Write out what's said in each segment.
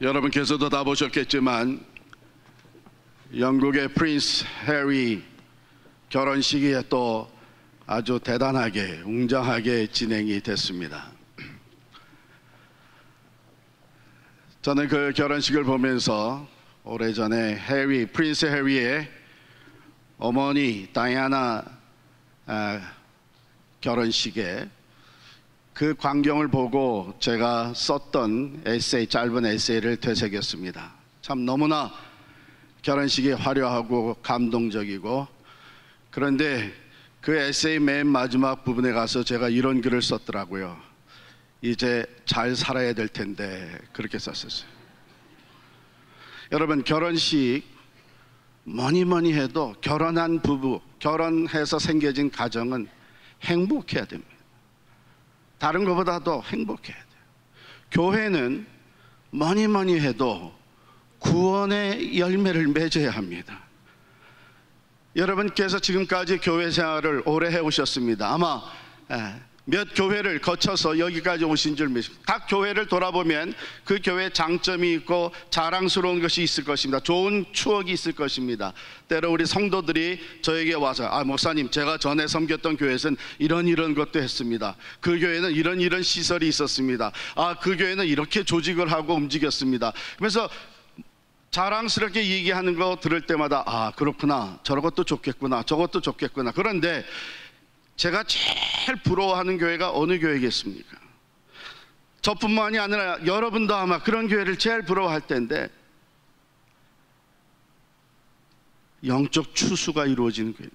여러분께서도 다 보셨겠지만 영국의 프린스 해리 결혼식이 또 아주 대단하게 웅장하게 진행이 됐습니다. 저는 그 결혼식을 보면서 오래전에 프린스 해리의 어머니 다이애나 결혼식에 그 광경을 보고 제가 썼던 에세이, 짧은 에세이를 되새겼습니다. 참 너무나 결혼식이 화려하고 감동적이고, 그런데 그 에세이 맨 마지막 부분에 가서 제가 이런 글을 썼더라고요. 이제 잘 살아야 될 텐데, 그렇게 썼었어요. 여러분, 결혼식 뭐니 해도 결혼한 부부, 결혼해서 생겨진 가정은 행복해야 됩니다. 다른 것보다도 행복해야 돼요. 교회는 뭐니 해도 구원의 열매를 맺어야 합니다. 여러분께서 지금까지 교회 생활을 오래 해오셨습니다. 아마 몇 교회를 거쳐서 여기까지 오신 줄 믿습니다. 각 교회를 돌아보면 그 교회에 장점이 있고 자랑스러운 것이 있을 것입니다. 좋은 추억이 있을 것입니다. 때로 우리 성도들이 저에게 와서 목사님, 제가 전에 섬겼던 교회에서는 이런 것도 했습니다. 그 교회는 이런 시설이 있었습니다. 그 교회는 이렇게 조직을 하고 움직였습니다. 그래서 자랑스럽게 얘기하는 거 들을 때마다 그렇구나, 저것도 좋겠구나, 저것도 좋겠구나. 그런데 제가 제일 부러워하는 교회가 어느 교회겠습니까? 저뿐만이 아니라 여러분도 아마 그런 교회를 제일 부러워할 텐데, 영적 추수가 이루어지는 교회,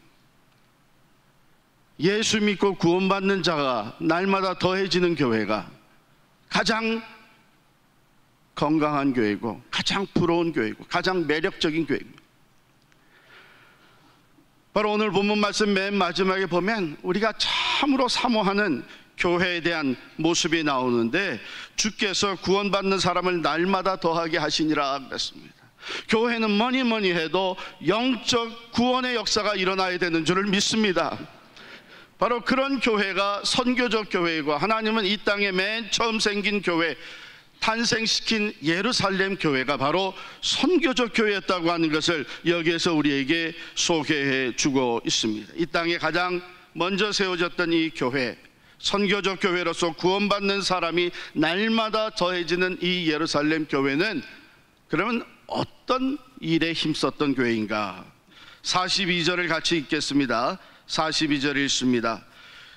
예수 믿고 구원받는 자가 날마다 더해지는 교회가 가장 건강한 교회고, 가장 부러운 교회고, 가장 매력적인 교회입니다. 바로 오늘 본문 말씀 맨 마지막에 보면 우리가 참으로 사모하는 교회에 대한 모습이 나오는데, 주께서 구원받는 사람을 날마다 더하게 하시니라 그랬습니다. 교회는 뭐니 해도 영적 구원의 역사가 일어나야 되는 줄을 믿습니다. 바로 그런 교회가 선교적 교회이고, 하나님은 이 땅에 맨 처음 생긴 교회, 탄생시킨 예루살렘 교회가 바로 선교적 교회였다고 하는 것을 여기에서 우리에게 소개해 주고 있습니다. 이 땅에 가장 먼저 세워졌던 이 교회, 선교적 교회로서 구원받는 사람이 날마다 더해지는 이 예루살렘 교회는 그러면 어떤 일에 힘썼던 교회인가? 42절을 같이 읽겠습니다. 42절 읽습니다.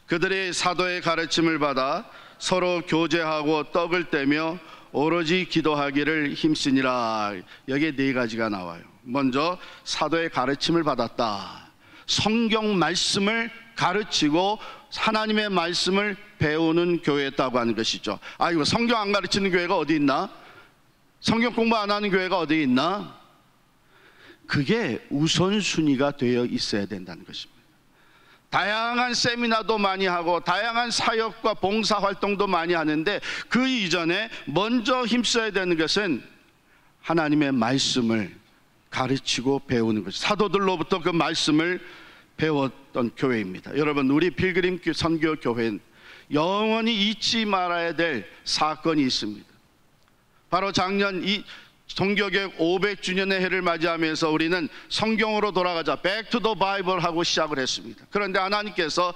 그들의 사도의 가르침을 받아 서로 교제하고 떡을 떼며 오로지 기도하기를 힘쓰니라. 여기에 네 가지가 나와요. 먼저 사도의 가르침을 받았다. 성경 말씀을 가르치고 하나님의 말씀을 배우는 교회였다고 하는 것이죠. 이거 성경 안 가르치는 교회가 어디 있나? 성경 공부 안 하는 교회가 어디 있나? 그게 우선순위가 되어 있어야 된다는 것입니다. 다양한 세미나도 많이 하고 다양한 사역과 봉사활동도 많이 하는데, 그 이전에 먼저 힘써야 되는 것은 하나님의 말씀을 가르치고 배우는 것이죠. 사도들로부터 그 말씀을 배웠던 교회입니다. 여러분, 우리 필그림 선교교회는 영원히 잊지 말아야 될 사건이 있습니다. 바로 작년 이 종교개혁 500주년의 해를 맞이하면서 우리는 성경으로 돌아가자, Back to the Bible 하고 시작을 했습니다. 그런데 하나님께서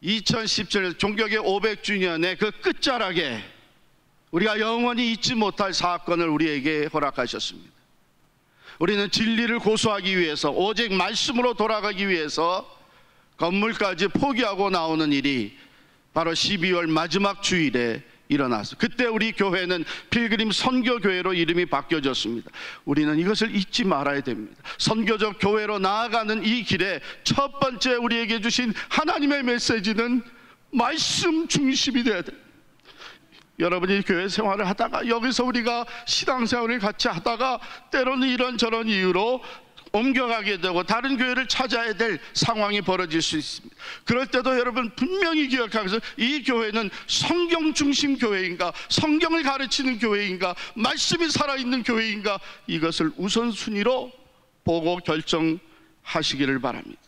2017년 종교개혁 500주년의 그 끝자락에 우리가 영원히 잊지 못할 사건을 우리에게 허락하셨습니다. 우리는 진리를 고수하기 위해서, 오직 말씀으로 돌아가기 위해서 건물까지 포기하고 나오는 일이 바로 12월 마지막 주일에 일어났어요. 그때 우리 교회는 필그림 선교교회로 이름이 바뀌어졌습니다. 우리는 이것을 잊지 말아야 됩니다. 선교적 교회로 나아가는 이 길에 첫 번째 우리에게 주신 하나님의 메시지는 말씀 중심이 돼야 돼요. 여러분이 교회 생활을 하다가, 여기서 우리가 신앙생활을 같이 하다가 때로는 이런저런 이유로 옮겨가게 되고 다른 교회를 찾아야 될 상황이 벌어질 수 있습니다. 그럴 때도 여러분 분명히 기억하면서, 이 교회는 성경 중심 교회인가, 성경을 가르치는 교회인가, 말씀이 살아있는 교회인가, 이것을 우선순위로 보고 결정하시기를 바랍니다.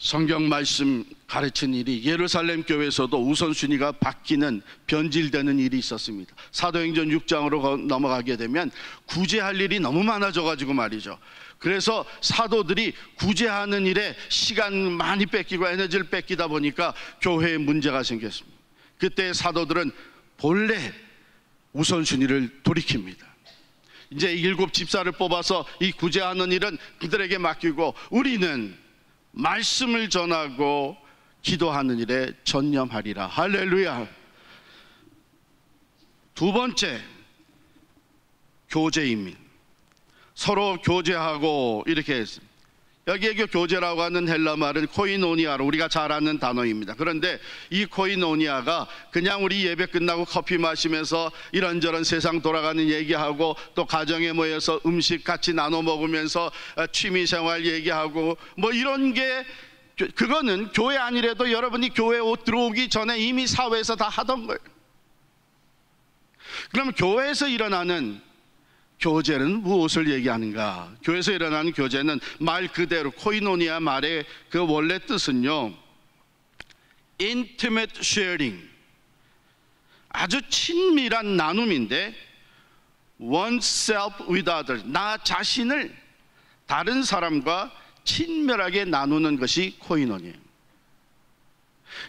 성경 말씀 가르친 일이 예루살렘 교회에서도 우선순위가 바뀌는, 변질되는 일이 있었습니다. 사도행전 6장으로 넘어가게 되면 구제할 일이 너무 많아져가지고 말이죠. 그래서 사도들이 구제하는 일에 시간 많이 뺏기고 에너지를 뺏기다 보니까 교회에 문제가 생겼습니다. 그때 사도들은 본래 우선순위를 돌이킵니다. 이제 7 집사를 뽑아서 이 구제하는 일은 그들에게 맡기고 우리는 말씀을 전하고 기도하는 일에 전념하리라. 할렐루야. 두 번째, 교제입니다. 서로 교제하고 이렇게 했습니다. 여기에 교제라고 하는 헬라 말은 코이노니아로 우리가 잘 아는 단어입니다. 그런데 이 코이노니아가 그냥 우리 예배 끝나고 커피 마시면서 이런저런 세상 돌아가는 얘기하고 또 가정에 모여서 음식 같이 나눠 먹으면서 취미생활 얘기하고 뭐 이런 게, 그거는 교회 아니래도 여러분이 교회 옷 들어오기 전에 이미 사회에서 다 하던 거예요. 그러면 교회에서 일어나는 교제는 무엇을 얘기하는가? 교회에서 일어나는 교제는 말 그대로 코이노니아 말의 그 원래 뜻은요, intimate sharing, 아주 친밀한 나눔인데 oneself with others, 나 자신을 다른 사람과 친밀하게 나누는 것이 코이노니아예요.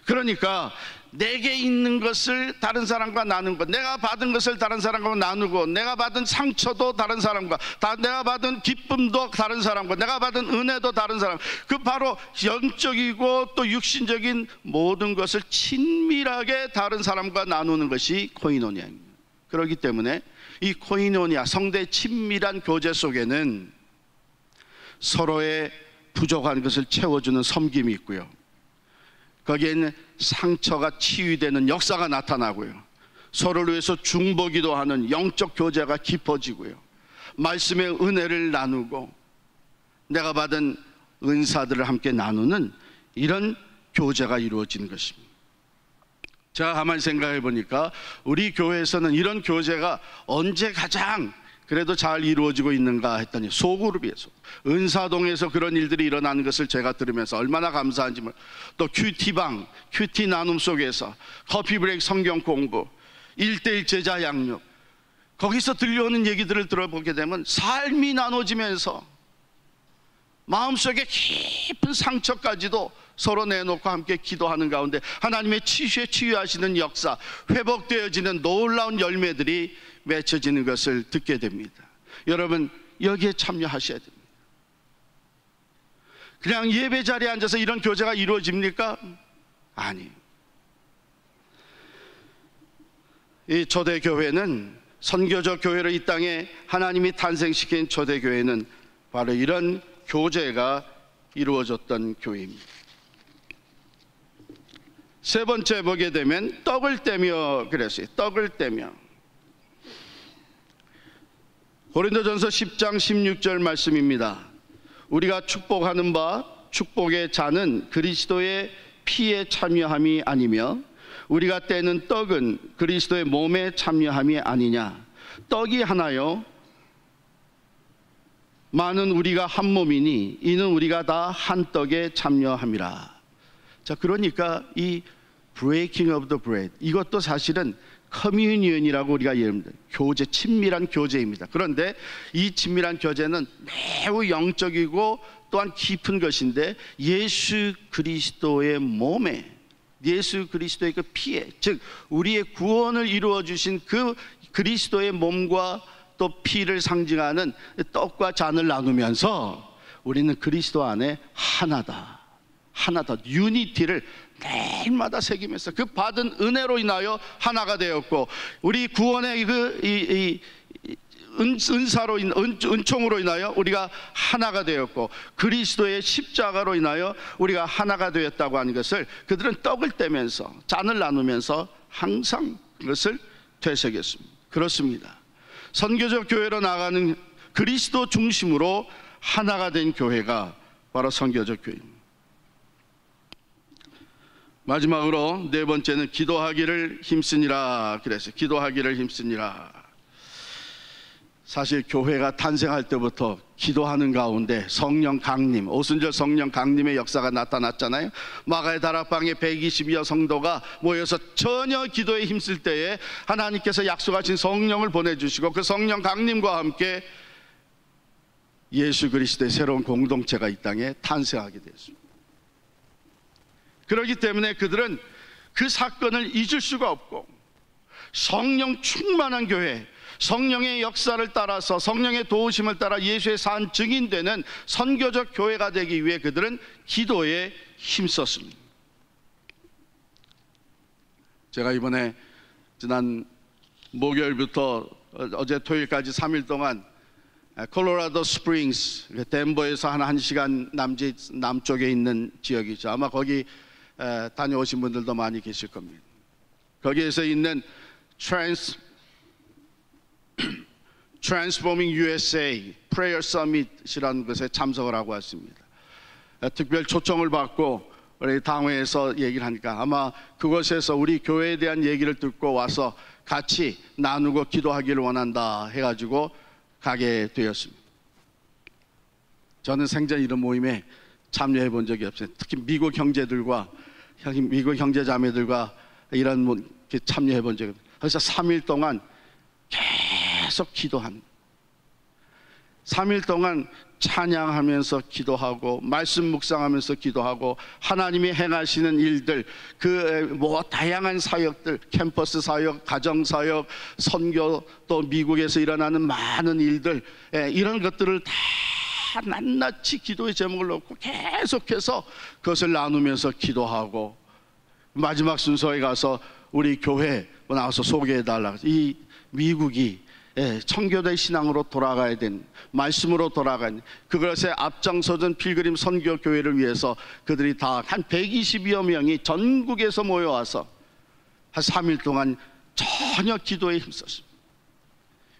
그러니까 내게 있는 것을 다른 사람과 나누는 것, 내가 받은 것을 다른 사람과 나누고, 내가 받은 상처도 다른 사람과, 내가 받은 기쁨도 다른 사람과, 내가 받은 은혜도 다른 사람, 그 바로 영적이고 또 육신적인 모든 것을 친밀하게 다른 사람과 나누는 것이 코이노니아입니다. 그렇기 때문에 이 코이노니아, 성대의 친밀한 교제 속에는 서로의 부족한 것을 채워주는 섬김이 있고요, 거기에는 상처가 치유되는 역사가 나타나고요, 서로를 위해서 중보기도 하는 영적 교제가 깊어지고요, 말씀의 은혜를 나누고 내가 받은 은사들을 함께 나누는 이런 교제가 이루어지는 것입니다. 제가 가만히 생각해 보니까 우리 교회에서는 이런 교제가 언제 가장 그래도 잘 이루어지고 있는가 했더니 소그룹에서, 은사동에서 그런 일들이 일어나는 것을 제가 들으면서 얼마나 감사한지. 또 큐티방, 큐티 나눔 속에서 커피 브레이크 성경 공부, 1:1 제자 양육, 거기서 들려오는 얘기들을 들어보게 되면 삶이 나눠지면서 마음속에 깊은 상처까지도 서로 내놓고 함께 기도하는 가운데 하나님의 치유에 치유하시는 역사, 회복되어지는 놀라운 열매들이 맺혀지는 것을 듣게 됩니다. 여러분, 여기에 참여하셔야 됩니다. 그냥 예배 자리에 앉아서 이런 교제가 이루어집니까? 아니에요. 이 초대교회는, 선교적 교회를 이 땅에 하나님이 탄생시킨 초대교회는 바로 이런 교제가 이루어졌던 교회입니다. 세 번째 보게 되면 떡을 떼며 그랬어요. 떡을 떼며. 고린도전서 10장 16절 말씀입니다. 우리가 축복하는 바 축복의 잔은 그리스도의 피에 참여함이 아니며 우리가 떼는 떡은 그리스도의 몸에 참여함이 아니냐. 떡이 하나요 많은 우리가 한 몸이니 이는 우리가 다 한 떡에 참여함이라. 자, 그러니까 이 breaking of the bread, 이것도 사실은 커뮤니언이라고 우리가 얘기합니다. 교제, 친밀한 교제입니다. 그런데 이 친밀한 교제는 매우 영적이고 또한 깊은 것인데 예수 그리스도의 몸에, 예수 그리스도의 그 피에, 즉 우리의 구원을 이루어 주신 그 그리스도의 몸과 또 피를 상징하는 떡과 잔을 나누면서 우리는 그리스도 안에 하나다, 하나다, 유니티를 매일마다 새기면서 그 받은 은혜로 인하여 하나가 되었고, 우리 구원의 은사로, 은총으로 인하여 우리가 하나가 되었고, 그리스도의 십자가로 인하여 우리가 하나가 되었다고 하는 것을 그들은 떡을 떼면서, 잔을 나누면서 항상 그것을 되새겼습니다. 그렇습니다. 선교적 교회로 나가는 그리스도 중심으로 하나가 된 교회가 바로 선교적 교회입니다. 마지막으로 네 번째는 기도하기를 힘쓰니라 그랬어요. 기도하기를 힘쓰니라. 사실 교회가 탄생할 때부터 기도하는 가운데 성령 강림, 오순절 성령 강림의 역사가 나타났잖아요. 마가의 다락방에 120여 성도가 모여서 전혀 기도에 힘쓸 때에 하나님께서 약속하신 성령을 보내주시고 그 성령 강림과 함께 예수 그리스도의 새로운 공동체가 이 땅에 탄생하게 됐습니다. 그렇기 때문에 그들은 그 사건을 잊을 수가 없고 성령 충만한 교회, 성령의 역사를 따라서 성령의 도우심을 따라 예수의 산 증인되는 선교적 교회가 되기 위해 그들은 기도에 힘썼습니다. 제가 이번에 지난 목요일부터 어제 토요일까지 3일 동안 콜로라도 스프링스, 덴버에서 한 1시간 남쪽에 있는 지역이죠. 아마 거기 다녀오신 분들도 많이 계실 겁니다. 거기에서 있는 Transforming USA Prayer Summit이라는 것에 참석을 하고 왔습니다. 특별 초청을 받고 우리 당회에서 얘기를 하니까 아마 그곳에서 우리 교회에 대한 얘기를 듣고 와서 같이 나누고 기도하기를 원한다 해가지고 가게 되었습니다. 저는 생전 이런 모임에 참여해 본 적이 없어요. 특히 미국 형제들과 미국 형제자매들과 이런 참여해 본 적이 없어요. 그래서 3일 동안 계속 기도한 3일 동안 찬양하면서 기도하고 말씀 묵상하면서 기도하고 하나님이 행하시는 일들 그 다양한 사역들 캠퍼스 사역, 가정 사역, 선교 또 미국에서 일어나는 많은 일들 이런 것들을 다 낱낱이 기도의 제목을 놓고 계속해서 그것을 나누면서 기도하고 마지막 순서에 가서 우리 교회 나와서 소개해달라고 이 미국이 청교도의 신앙으로 돌아가야 되는 말씀으로 돌아가는 그것에 앞장서던 필그림 선교교회를 위해서 그들이 다 한 120여 명이 전국에서 모여와서 한 3일 동안 전혀 기도에 힘썼습니다.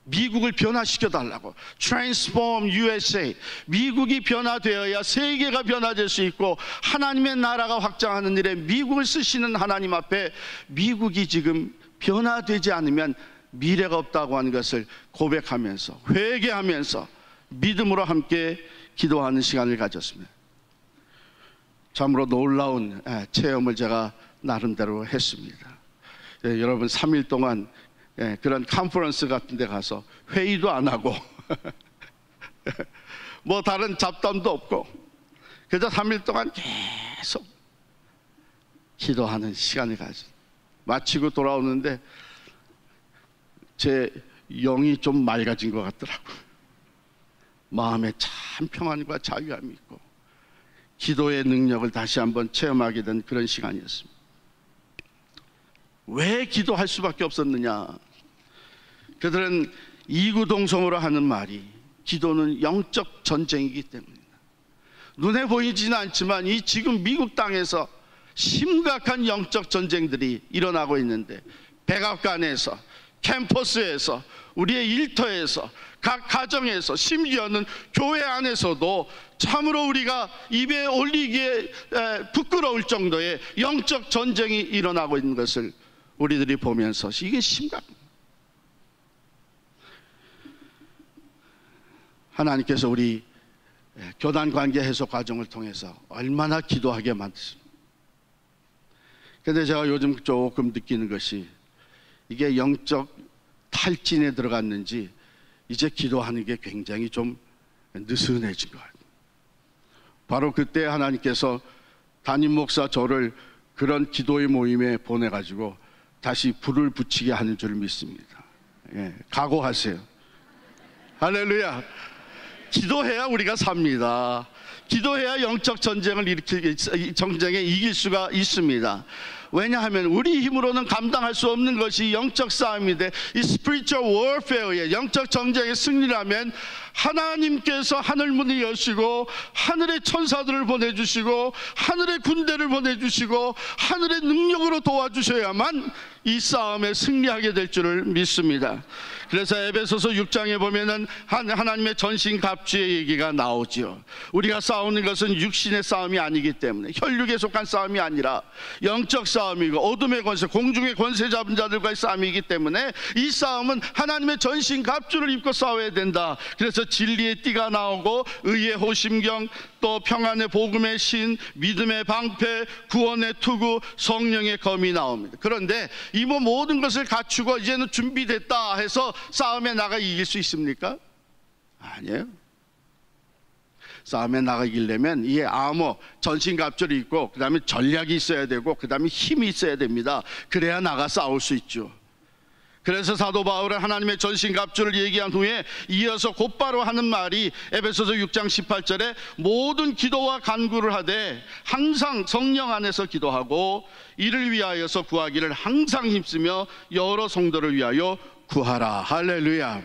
미국을 변화시켜 달라고 Transform USA 미국이 변화되어야 세계가 변화될 수 있고 하나님의 나라가 확장하는 일에 미국을 쓰시는 하나님 앞에 미국이 지금 변화되지 않으면 미래가 없다고 하는 것을 고백하면서 회개하면서 믿음으로 함께 기도하는 시간을 가졌습니다. 참으로 놀라운 체험을 제가 나름대로 했습니다. 여러분 3일 동안 그런 컨퍼런스 같은 데 가서 회의도 안 하고 뭐 다른 잡담도 없고 그저 3일 동안 계속 기도하는 시간을 가졌습니다. 마치고 돌아오는데 제 영이 좀 맑아진 것 같더라고요. 마음에 참 평안과 자유함이 있고 기도의 능력을 다시 한번 체험하게 된 그런 시간이었습니다. 왜 기도할 수밖에 없었느냐? 그들은 이구동성으로 하는 말이 기도는 영적 전쟁이기 때문입니다. 눈에 보이지는 않지만 이 지금 미국 땅에서 심각한 영적 전쟁들이 일어나고 있는데 백악관에서 캠퍼스에서 우리의 일터에서 각 가정에서 심지어는 교회 안에서도 참으로 우리가 입에 올리기에 부끄러울 정도의 영적 전쟁이 일어나고 있는 것을 우리들이 보면서 이게 심각합니다. 하나님께서 우리 교단 관계 해소 과정을 통해서 얼마나 기도하게 만드십니까? 그런데 제가 요즘 조금 느끼는 것이 이게 영적 탈진에 들어갔는지 이제 기도하는 게 굉장히 좀 느슨해진 것 같아요. 바로 그때 하나님께서 담임 목사 저를 그런 기도의 모임에 보내가지고 다시 불을 붙이게 하는 줄 믿습니다. 각오하세요. 할렐루야. 기도해야 우리가 삽니다. 기도해야 영적 전쟁을 전쟁에 이길 수가 있습니다. 왜냐하면 우리 힘으로는 감당할 수 없는 것이 영적 싸움인데 이 spiritual warfare의 영적 전쟁의 승리라면 하나님께서 하늘문을 여시고 하늘의 천사들을 보내주시고 하늘의 군대를 보내주시고 하늘의 능력으로 도와주셔야만 이 싸움에 승리하게 될 줄을 믿습니다. 그래서 에베소서 6장에 보면은 하나님의 전신갑주의 얘기가 나오죠. 우리가 싸우는 것은 육신의 싸움이 아니기 때문에, 혈육에 속한 싸움이 아니라 영적 싸움이고 어둠의 권세, 공중의 권세 잡은 자들과의 싸움이기 때문에 이 싸움은 하나님의 전신갑주를 입고 싸워야 된다. 그래서 진리의 띠가 나오고 의의 호심경, 또 평안의 복음의 신, 믿음의 방패, 구원의 투구, 성령의 검이 나옵니다. 그런데 이 모든 것을 갖추고 이제는 준비됐다 해서 싸움에 나가 이길 수 있습니까? 아니에요. 싸움에 나가 이기려면 이 아머, 전신갑주를 입고 그 다음에 전략이 있어야 되고 그 다음에 힘이 있어야 됩니다. 그래야 나가 싸울 수 있죠. 그래서 사도 바울은 하나님의 전신갑주를 얘기한 후에 이어서 곧바로 하는 말이 에베소서 6장 18절에 모든 기도와 간구를 하되 항상 성령 안에서 기도하고 이를 위하여서 구하기를 항상 힘쓰며 여러 성도를 위하여 구하라. 할렐루야.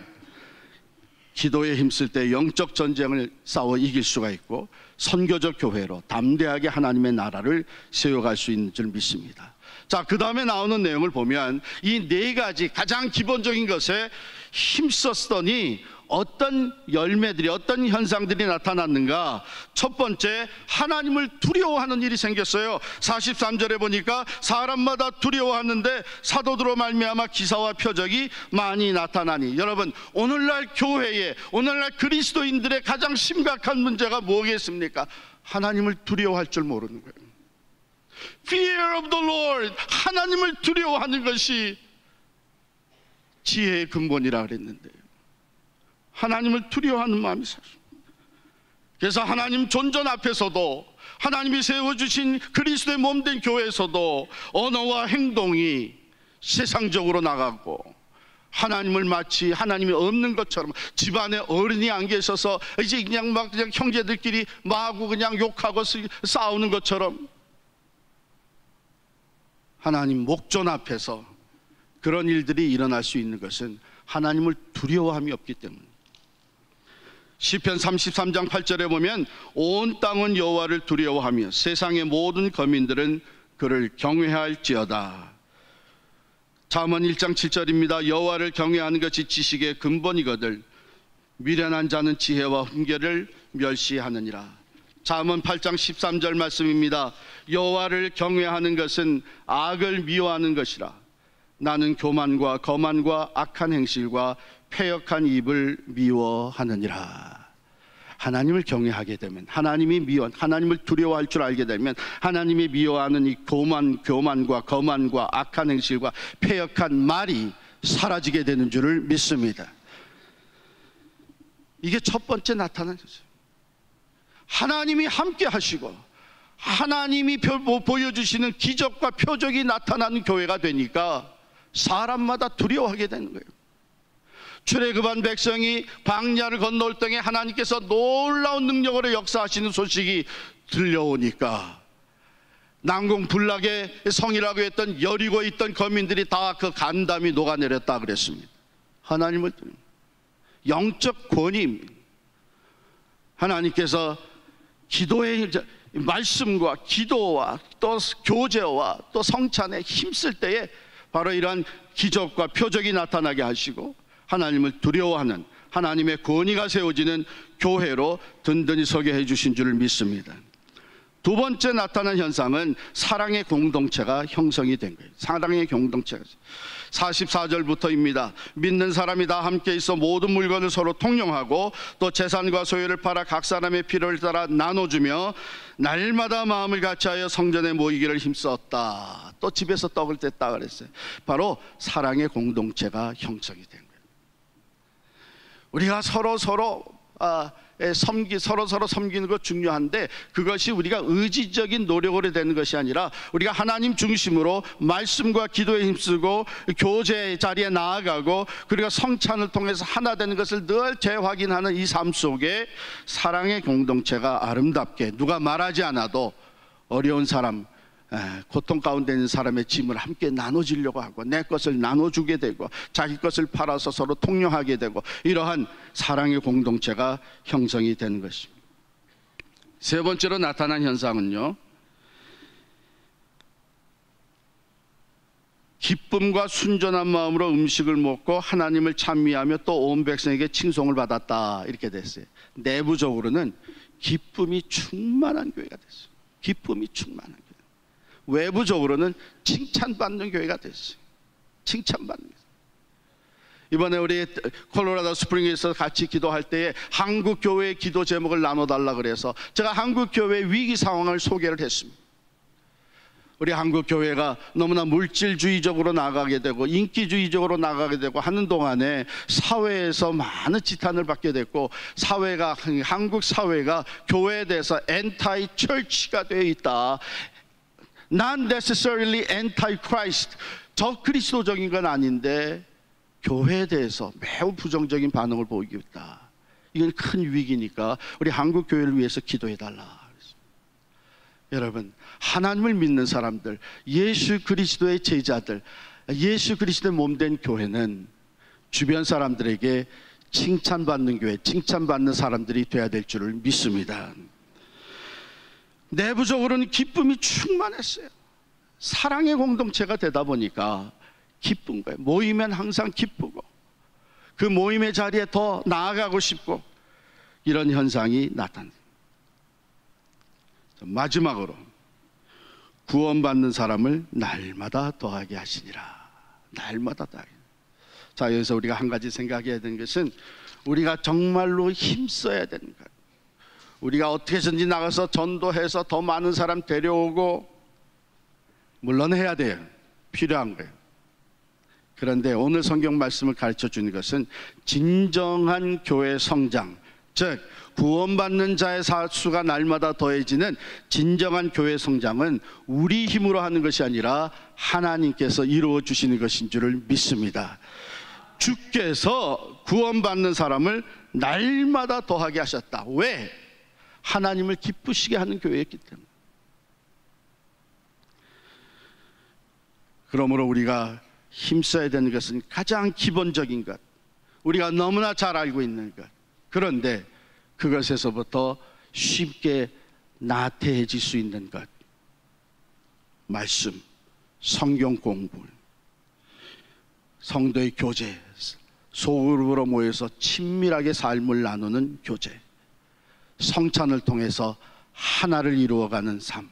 기도에 힘쓸 때 영적 전쟁을 싸워 이길 수가 있고 선교적 교회로 담대하게 하나님의 나라를 세워갈 수 있는 줄 믿습니다. 자, 그 다음에 나오는 내용을 보면 이 네 가지 가장 기본적인 것에 힘썼더니 어떤 열매들이, 어떤 현상들이 나타났는가? 첫 번째, 하나님을 두려워하는 일이 생겼어요. 43절에 보니까 사람마다 두려워하는데 사도들로 말미암아 기사와 표적이 많이 나타나니. 여러분, 오늘날 교회에, 오늘날 그리스도인들의 가장 심각한 문제가 뭐겠습니까? 하나님을 두려워할 줄 모르는 거예요. Fear of the Lord, 하나님을 두려워하는 것이 지혜의 근본이라 그랬는데 하나님을 두려워하는 마음이 사실. 그래서 하나님 존전 앞에서도, 하나님이 세워주신 그리스도의 몸된 교회에서도 언어와 행동이 세상적으로 나가고 하나님을 마치 하나님이 없는 것처럼, 집안에 어른이 안 계셔서 이제 그냥 형제들끼리 마구 그냥 욕하고 싸우는 것처럼 하나님 목전 앞에서 그런 일들이 일어날 수 있는 것은 하나님을 두려워함이 없기 때문에. 시편 33장 8절에 보면 온 땅은 여호와를 두려워하며 세상의 모든 거민들은 그를 경외할지어다. 잠언 1장 7절입니다. 여호와를 경외하는 것이 지식의 근본이거늘 미련한 자는 지혜와 훈계를 멸시하느니라. 잠언 8장 13절 말씀입니다. 여호와를 경외하는 것은 악을 미워하는 것이라. 나는 교만과 거만과 악한 행실과 패역한 입을 미워하느니라. 하나님을 경외하게 되면, 하나님을 두려워할 줄 알게 되면 하나님이 미워하는 이 교만과 거만과 악한 행실과 패역한 말이 사라지게 되는 줄을 믿습니다. 이게 첫 번째 나타나는 거죠. 하나님이 함께 하시고 하나님이 보여주시는 기적과 표적이 나타나는 교회가 되니까 사람마다 두려워하게 되는 거예요. 출애굽한 백성이 광야를 건너올 때에 하나님께서 놀라운 능력으로 역사하시는 소식이 들려오니까 난공불락의 성이라고 했던 여리고에 있던 거민들이 다 그 간담이 녹아내렸다 그랬습니다. 하나님을 영적 권위입니다. 하나님께서 기도의 말씀과 기도와 또 교제와 또 성찬에 힘쓸 때에 바로 이러한 기적과 표적이 나타나게 하시고 하나님을 두려워하는 하나님의 권위가 세워지는 교회로 든든히 서게 해주신 줄 믿습니다. 두 번째 나타난 현상은 사랑의 공동체가 형성이 된 거예요. 사랑의 공동체가 44절부터입니다. 믿는 사람이 다 함께 있어 모든 물건을 서로 통용하고 또 재산과 소유를 팔아 각 사람의 필요를 따라 나눠주며 날마다 마음을 같이하여 성전에 모이기를 힘썼다. 또 집에서 떡을 뗐다 그랬어요. 바로 사랑의 공동체가 형성이 된 거예요. 우리가 서로 섬기는 것 중요한데 그것이 우리가 의지적인 노력으로 되는 것이 아니라 우리가 하나님 중심으로 말씀과 기도에 힘쓰고 교제 자리에 나아가고 그리고 성찬을 통해서 하나 되는 것을 늘 재확인하는 이 삶 속에 사랑의 공동체가 아름답게 누가 말하지 않아도 어려운 사람, 고통 가운데 있는 사람의 짐을 함께 나눠주려고 하고 내 것을 나눠주게 되고 자기 것을 팔아서 서로 통용하게 되고 이러한 사랑의 공동체가 형성이 되는 것입니다. 세 번째로 나타난 현상은요, 기쁨과 순전한 마음으로 음식을 먹고 하나님을 찬미하며 또 온 백성에게 칭송을 받았다, 이렇게 됐어요. 내부적으로는 기쁨이 충만한 교회가 됐어요. 기쁨이 충만한 교회. 외부적으로는 칭찬받는 교회가 됐어요. 칭찬받는 교회. 이번에 우리 콜로라도 스프링에서 같이 기도할 때에 한국 교회의 기도 제목을 나눠달라 그래서 제가 한국 교회 위기 상황을 소개를 했습니다. 우리 한국 교회가 너무나 물질주의적으로 나가게 되고 인기주의적으로 나가게 되고 하는 동안에 사회에서 많은 지탄을 받게 됐고, 한국 사회가 교회에 대해서 엔타이 철치가 되어 있다. Not necessarily anti-Christ, 저 그리스도적인 건 아닌데 교회에 대해서 매우 부정적인 반응을 보이고 있다. 이건 큰 위기니까 우리 한국 교회를 위해서 기도해달라. 여러분, 하나님을 믿는 사람들, 예수 그리스도의 제자들, 예수 그리스도의 몸된 교회는 주변 사람들에게 칭찬받는 교회, 칭찬받는 사람들이 돼야 될 줄을 믿습니다. 내부적으로는 기쁨이 충만했어요. 사랑의 공동체가 되다 보니까 기쁜 거예요. 모이면 항상 기쁘고 그 모임의 자리에 더 나아가고 싶고 이런 현상이 나타납니다. 마지막으로 구원받는 사람을 날마다 더하게 하시니라. 날마다 더하게. 자, 여기서 우리가 한 가지 생각해야 되는 것은 우리가 정말로 힘써야 되는 것. 우리가 어떻게 해서든지 나가서 전도해서 더 많은 사람 데려오고, 물론 해야 돼요. 필요한 거예요. 그런데 오늘 성경 말씀을 가르쳐 주는 것은 진정한 교회 성장, 즉 구원받는 자의 수가 날마다 더해지는 진정한 교회 성장은 우리 힘으로 하는 것이 아니라 하나님께서 이루어 주시는 것인 줄을 믿습니다. 주께서 구원받는 사람을 날마다 더하게 하셨다. 왜? 하나님을 기쁘시게 하는 교회였기 때문에. 그러므로 우리가 힘써야 되는 것은 가장 기본적인 것, 우리가 너무나 잘 알고 있는 것, 그런데 그것에서부터 쉽게 나태해질 수 있는 것, 말씀, 성경 공부, 성도의 교제, 소그룹으로 모여서 친밀하게 삶을 나누는 교제, 성찬을 통해서 하나를 이루어가는 삶,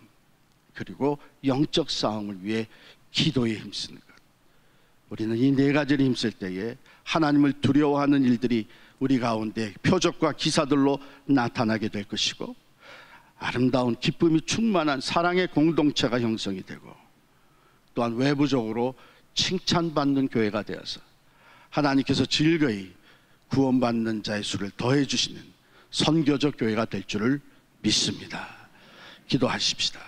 그리고 영적 싸움을 위해 기도에 힘쓰는 것. 우리는 이 네 가지를 힘쓸 때에 하나님을 두려워하는 일들이 우리 가운데 표적과 기사들로 나타나게 될 것이고, 아름다운 기쁨이 충만한 사랑의 공동체가 형성이 되고, 또한 외부적으로 칭찬받는 교회가 되어서 하나님께서 즐거이 구원받는 자의 수를 더해 주시는 선교적 교회가 될 줄을 믿습니다. 기도하십시다.